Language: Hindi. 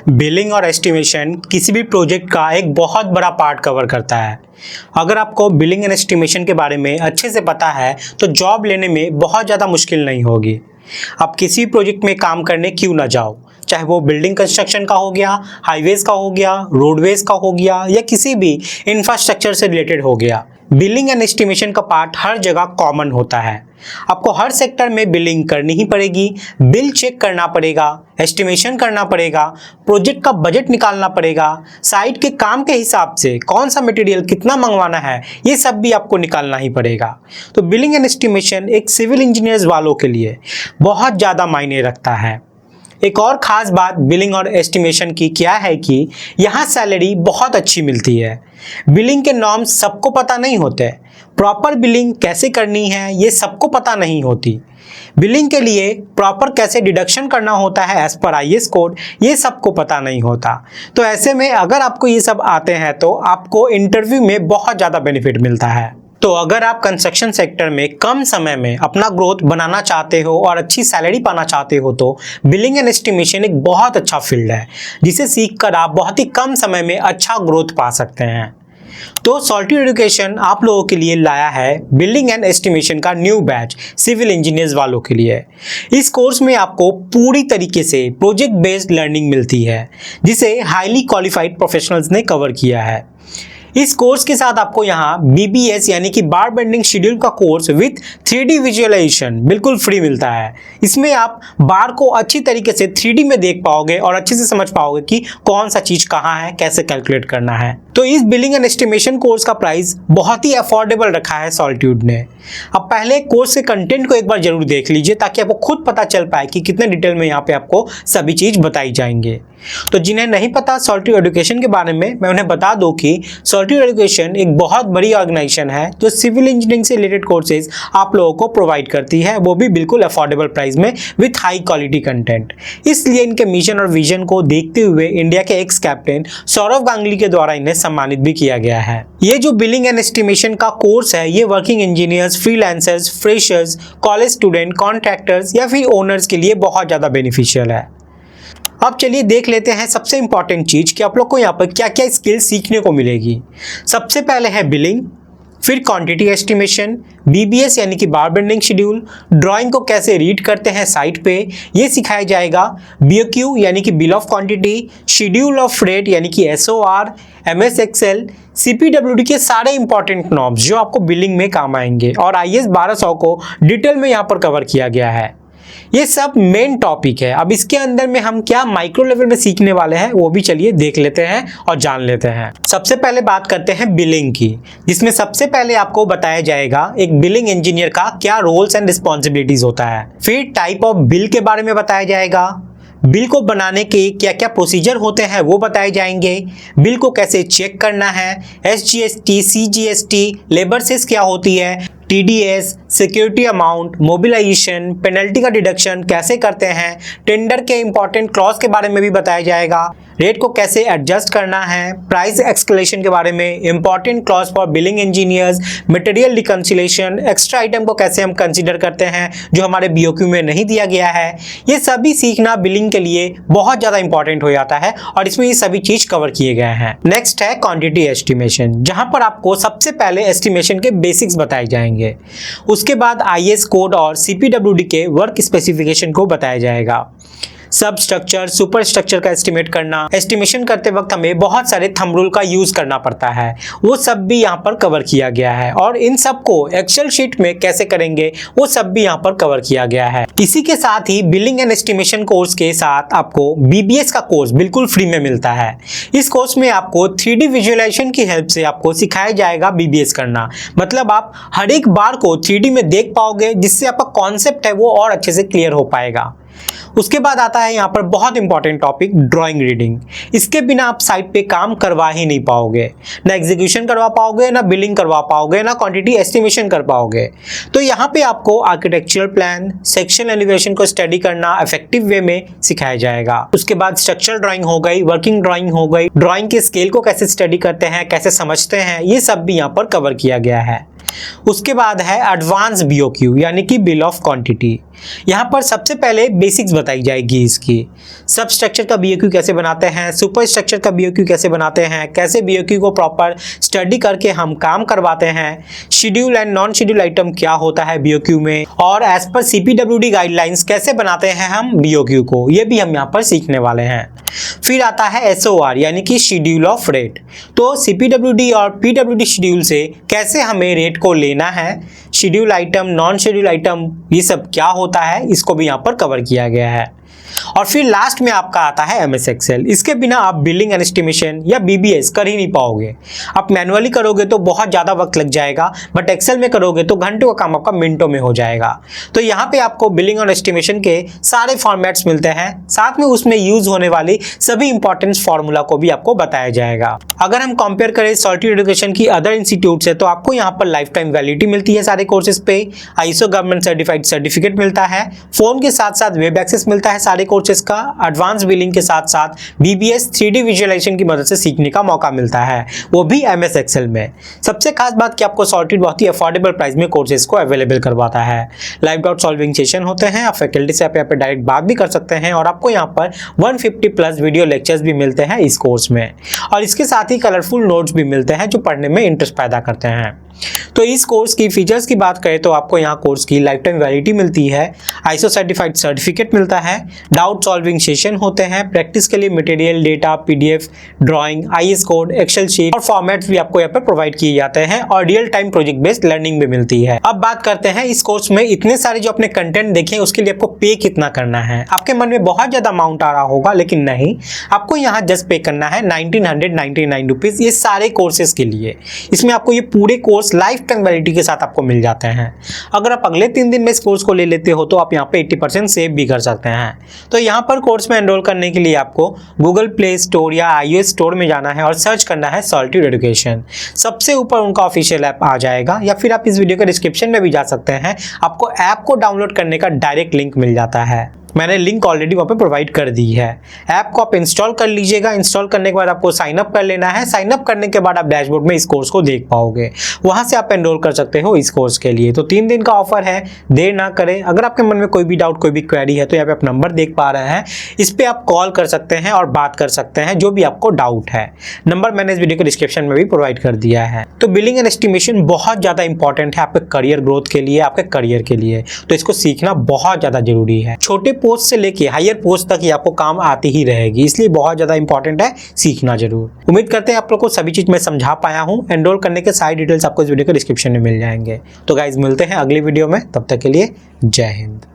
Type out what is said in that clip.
बिलिंग और एस्टिमेशन किसी भी प्रोजेक्ट का एक बहुत बड़ा पार्ट कवर करता है। अगर आपको बिलिंग एंड एस्टिमेशन के बारे में अच्छे से पता है तो जॉब लेने में बहुत ज़्यादा मुश्किल नहीं होगी। आप किसी भी प्रोजेक्ट में काम करने क्यों ना जाओ, चाहे वो बिल्डिंग कंस्ट्रक्शन का हो गया, हाईवेज का हो गया, रोडवेज का हो गया या किसी भी इंफ्रास्ट्रक्चर से रिलेटेड हो गया। बिलिंग एंड एस्टिमेशन का पार्ट हर जगह कॉमन होता है। आपको हर सेक्टर में बिलिंग करनी ही पड़ेगी, बिल चेक करना पड़ेगा, एस्टिमेशन करना पड़ेगा, प्रोजेक्ट का बजट निकालना पड़ेगा, साइट के काम के हिसाब से कौन सा मटेरियल कितना मंगवाना है, ये सब भी आपको निकालना ही पड़ेगा। तो बिलिंग एंड एस्टिमेशन एक सिविल इंजीनियर्स वालों के लिए बहुत ज़्यादा मायने रखता है। एक और ख़ास बात बिलिंग और एस्टिमेशन की क्या है कि यहाँ सैलरी बहुत अच्छी मिलती है। बिलिंग के नॉर्म्स सबको पता नहीं होते, प्रॉपर बिलिंग कैसे करनी है ये सबको पता नहीं होती। बिलिंग के लिए प्रॉपर कैसे डिडक्शन करना होता है एज पर IAS कोड ये सबको पता नहीं होता। तो ऐसे में अगर आपको ये सब आते हैं तो आपको इंटरव्यू में बहुत ज़्यादा बेनिफिट मिलता है। तो अगर आप कंस्ट्रक्शन सेक्टर में कम समय में अपना ग्रोथ बनाना चाहते हो और अच्छी सैलरी पाना चाहते हो तो बिलिंग एंड एस्टिमेशन एक बहुत अच्छा फील्ड है जिसे सीखकर आप बहुत ही कम समय में अच्छा ग्रोथ पा सकते हैं। तो सॉल्टी एजुकेशन आप लोगों के लिए लाया है बिल्डिंग एंड एस्टिमेशन का न्यू बैच सिविल इंजीनियर्स वालों के लिए। इस कोर्स में आपको पूरी तरीके से प्रोजेक्ट बेस्ड लर्निंग मिलती है जिसे हाईली क्वालिफाइड प्रोफेशनल्स ने कवर किया है। इस कोर्स के साथ आपको यहाँ BBS यानी कि बार बेंडिंग शेड्यूल का कोर्स विथ 3D विजुअलाइजेशन बिल्कुल फ्री मिलता है। इसमें आप बार को अच्छी तरीके से 3D में देख पाओगे और अच्छे से समझ पाओगे कि कौन सा चीज़ कहाँ है, कैसे कैलकुलेट करना है। तो इस बिलिंग एंड एस्टिमेशन कोर्स का प्राइस बहुत ही अफोर्डेबल रखा है सॉल्ट्यूड ने। अब पहले कोर्स के कंटेंट को एक बार जरूर देख लीजिए ताकि आपको खुद पता चल पाए कि कितने डिटेल में यहाँ पे आपको सभी चीज़ बताई जाएंगे। तो जिन्हें नहीं पता सॉल्ट्यूड एजुकेशन के बारे में, मैं उन्हें बता दूं कि सॉल्ट्यूड एजुकेशन एक बहुत बड़ी ऑर्गेनाइजेशन है जो सिविल इंजीनियरिंग से रिलेटेड कोर्सेज आप लोगों को प्रोवाइड करती है, वो भी बिल्कुल अफोर्डेबल प्राइस में विथ हाई क्वालिटी कंटेंट। इसलिए इनके मिशन और विजन को देखते हुए इंडिया के एक्स कैप्टन सौरव गांगुली के द्वारा इन्हें सम्मानित भी किया गया है। ये जो बिलिंग एंड एस्टिमेशन का कोर्स है ये working engineers, freelancers, freshers, college student, contractors या फिर ओनर्स के लिए बहुत ज़्यादा बेनिफिशियल है। अब चलिए देख लेते हैं सबसे इंपॉर्टेंट चीज़ कि आप लोग को यहाँ पर क्या क्या स्किल सीखने को मिलेगी। सबसे पहले है बिलिंग, फिर क्वांटिटी एस्टिमेशन, BBS यानी कि बार बेंडिंग शेड्यूल, ड्राइंग को कैसे रीड करते हैं साइट पे ये सिखाया जाएगा, BOQ यानी कि bill of quantity, schedule of rate यानी कि SOR, MS Excel, CPWD के सारे इंपॉर्टेंट नॉर्म्स जो आपको बिलिंग में काम आएंगे और IS 1200 को डिटेल में यहाँ पर कवर किया गया है। ये सब मेन टॉपिक है। अब इसके अंदर में हम क्या माइक्रो लेवल में सीखने वाले हैं वो भी चलिए देख लेते हैं और जान लेते हैं। सबसे पहले बात करते हैं बिलिंग की, जिसमें सबसे पहले आपको बताया जाएगा एक बिलिंग इंजीनियर का क्या रोल्स एंड रिस्पॉन्सिबिलिटीज होता है। फिर टाइप ऑफ बिल के बारे में बताया जाएगा, बिल को बनाने के क्या क्या प्रोसीजर होते हैं वो बताए जाएंगे, बिल को कैसे चेक करना है, SGST, CGST, लेबर सेस क्या होती है, TDS, security amount, mobilization, penalty का डिडक्शन कैसे करते हैं, टेंडर के इंपॉर्टेंट क्लॉज के बारे में भी बताया जाएगा, रेट को कैसे एडजस्ट करना है, प्राइस एक्सक्लेशन के बारे में, important clause for billing engineers, material reconciliation, extra item को कैसे हम कंसीडर करते हैं जो हमारे BOQ में नहीं दिया गया है। ये सभी सीखना बिलिंग के लिए बहुत ज़्यादा इंपॉर्टेंट हो जाता है और इसमें ये सभी चीज़ कवर किए गए हैं। नेक्स्ट है क्वांटिटी एस्टिमेशन, जहाँ पर आपको सबसे पहले एस्टिमेशन के बेसिक्स बताए जाएंगे। उसके बाद IAS कोड और CPWD के वर्क स्पेसिफिकेशन को बताया जाएगा। सब स्ट्रक्चर, सुपर स्ट्रक्चर का एस्टिमेट करना, एस्टिमेशन करते वक्त हमें बहुत सारे थंब रूल का यूज करना पड़ता है, वो सब भी यहाँ पर कवर किया गया है और इन सब को एक्सेल शीट में कैसे करेंगे वो सब भी यहाँ पर कवर किया गया है। इसी के साथ ही बिलिंग एंड एस्टिमेशन कोर्स के साथ आपको BBS का कोर्स बिल्कुल फ्री में मिलता है। इस कोर्स में आपको 3D विजुअलाइजेशन की हेल्प से आपको सिखाया जाएगा BBS करना, मतलब आप हर एक बार को 3D में देख पाओगे जिससे आपका कॉन्सेप्ट है वो और अच्छे से क्लियर हो पाएगा। उसके बाद आता है यहाँ पर बहुत इंपॉर्टेंट टॉपिक ड्राइंग रीडिंग। इसके बिना आप साइट पे काम करवा ही नहीं पाओगे, ना एग्जीक्यूशन करवा पाओगे, ना बिलिंग करवा पाओगे, ना क्वांटिटी एस्टिमेशन कर पाओगे। तो यहाँ पे आपको आर्किटेक्चरल प्लान, सेक्शन एलिवेशन को स्टडी करना इफेक्टिव वे में सिखाया जाएगा। उसके बाद स्ट्रक्चरल ड्राइंग हो गई, वर्किंग ड्राइंग हो गई, ड्राइंग के स्केल को कैसे स्टडी करते हैं, कैसे समझते हैं, ये सब भी यहाँ पर कवर किया गया है। उसके बाद है एडवांस बीओक्यू यानी कि बिल ऑफ क्वांटिटी। यहाँ पर सबसे पहले बेसिक्स बताई जाएगी इसकी। सब स्ट्रक्चर का बीओक्यू कैसे बनाते हैं, सुपर स्ट्रक्चर का बीओक्यू कैसे बनाते हैं, कैसे बीओक्यू को प्रॉपर स्टडी करके हम काम करवाते हैं, schedule and non schedule item क्या होता है बीओक्यू में, और एज पर सीपीडब्ल्यूडी गाइडलाइंस कैसे बनाते हैं हम बीओक्यू को, ये भी हम यहाँ पर सीखने वाले हैं। फिर आता है एसओआर यानी कि शेड्यूल ऑफ रेट। तो सीपीडब्ल्यूडी और पीडब्ल्यूडी शेड्यूल से कैसे हमें रेट को लेना है, schedule item, non schedule item, ये सब क्या होता है, इसको भी यहाँ पर कवर किया गया है। और फिर लास्ट में आपका आता है एमएस एक्सेल। इसके बिना आप बिलिंग एंड एस्टिमेशन या बीबीएस कर ही नहीं पाओगे। आप मैनुअली करोगे तो बहुत ज़्यादा वक्त लग जाएगा, बट एक्सेल में करोगे तो घंटों का काम आपका मिनटों में हो जाएगा। तो यहाँ पे आपको बिलिंग और एस्टिमेशन के सारे फॉर्मेट्स मिलते हैं, साथ में उसमें यूज होने वाली सभी इंपॉर्टेंट फॉर्मूला को भी आपको बताया जाएगा। अगर हम कंपेयर करें सॉलिड एजुकेशन की अदर इंस्टीट्यूट से, तो आपको यहाँ पर लाइफ टाइम वैलिडिटी मिलती है सारे कोर्सेज पे, आईएसओ गवर्नमेंट सर्टिफाइड सर्टिफिकेट मिलता है, फोन के साथ साथ वेब एक्सेस मिलता है सारे कोर्सेज का, एडवांस बिलिंग के साथ साथ बीबीएस 3D विजुअलाइजेशन की मदद से सीखने का मौका मिलता है, वो भी एमएस एक्सेल में। सबसे खास बात कि आपको सॉलिड बहुत ही अफोर्डेबल प्राइस में कोर्सेज को अवेलेबल करवाता है। लाइव डाउट सॉल्विंग सेशन होते हैं, आप फैकल्टी से आप यहाँ पे डायरेक्ट बात भी कर सकते हैं, और आपको यहाँ पर 150 प्लस वीडियो लेक्चर्स भी मिलते हैं इस कोर्स में, और इसके साथ ही कलरफुल नोट्स भी मिलते हैं जो पढ़ने में इंटरेस्ट पैदा करते हैं। तो इस कोर्स की फीचर्स की बात करें तो आपको यहाँ कोर्स की लाइफ टाइम वैलिडिटी मिलती है, आईएसओ सर्टिफाइड सर्टिफिकेट मिलता है, डाउट सॉल्विंग सेशन होते हैं, प्रैक्टिस के लिए material, data, PDF, drawing, IS code, Excel sheet और फॉर्मेट्स भी आपको यहाँ पर प्रोवाइड किए जाते हैं, और real time project based learning भी मिलती है। अब बात करते हैं इस कोर्स में इतने सारे जो अपने कंटेंट देखे उसके लिए आपको पे कितना करना है। आपके मन में बहुत ज्यादा अमाउंट आ रहा होगा, लेकिन नहीं, आपको यहाँ जस्ट पे करना है 1999 रुपीज ये सारे कोर्सेज के लिए। इसमें आपको ये पूरे कोर्स लाइफ टाइम वैलिडिटी के साथ आपको मिल जाते हैं। अगर आप अगले 3 दिन में इस कोर्स को ले लेते हो तो आप यहाँ पे 80% सेव भी कर सकते हैं। तो यहाँ पर कोर्स में एनरोल करने के लिए आपको गूगल प्ले स्टोर या iOS स्टोर में जाना है और सर्च करना है सॉलिड एजुकेशन। सबसे ऊपर उनका ऑफिशियल ऐप आ जाएगा, या फिर आप इस वीडियो के डिस्क्रिप्शन में भी जा सकते हैं, आपको ऐप को डाउनलोड करने का डायरेक्ट लिंक मिल जाता है। मैंने लिंक ऑलरेडी वहाँ पे प्रोवाइड कर दी है। ऐप को आप इंस्टॉल कर लीजिएगा। इंस्टॉल करने के बाद आपको साइन अप कर लेना है। साइन अप करने के बाद आप डैशबोर्ड में इस कोर्स को देख पाओगे, वहाँ से आप एनरोल कर सकते हो इस कोर्स के लिए। तो 3 दिन का ऑफर है, देर ना करें। अगर आपके मन में कोई भी डाउट, कोई भी क्वेरी है तो यहाँ पे आप नंबर देख पा रहे हैं, इस पर आप कॉल कर सकते हैं और बात कर सकते हैं जो भी आपको डाउट है। नंबर मैंने इस वीडियो के डिस्क्रिप्शन में भी प्रोवाइड कर दिया है। तो बिलिंग एंड एस्टिमेशन बहुत ज़्यादा इंपॉर्टेंट है आपके करियर ग्रोथ के लिए, आपके करियर के लिए, तो इसको सीखना बहुत ज़्यादा जरूरी है। छोटे पोस्ट से लेके हायर पोस्ट तक ये आपको काम आती ही रहेगी, इसलिए बहुत ज़्यादा इंपॉर्टेंट है, सीखना जरूर। उम्मीद करते हैं आप लोग को सभी चीज़ मैं समझा पाया हूँ। एनरोल करने के सारी डिटेल्स आपको इस वीडियो के डिस्क्रिप्शन में मिल जाएंगे। तो गाइज मिलते हैं अगली वीडियो में, तब तक के लिए जय हिंद।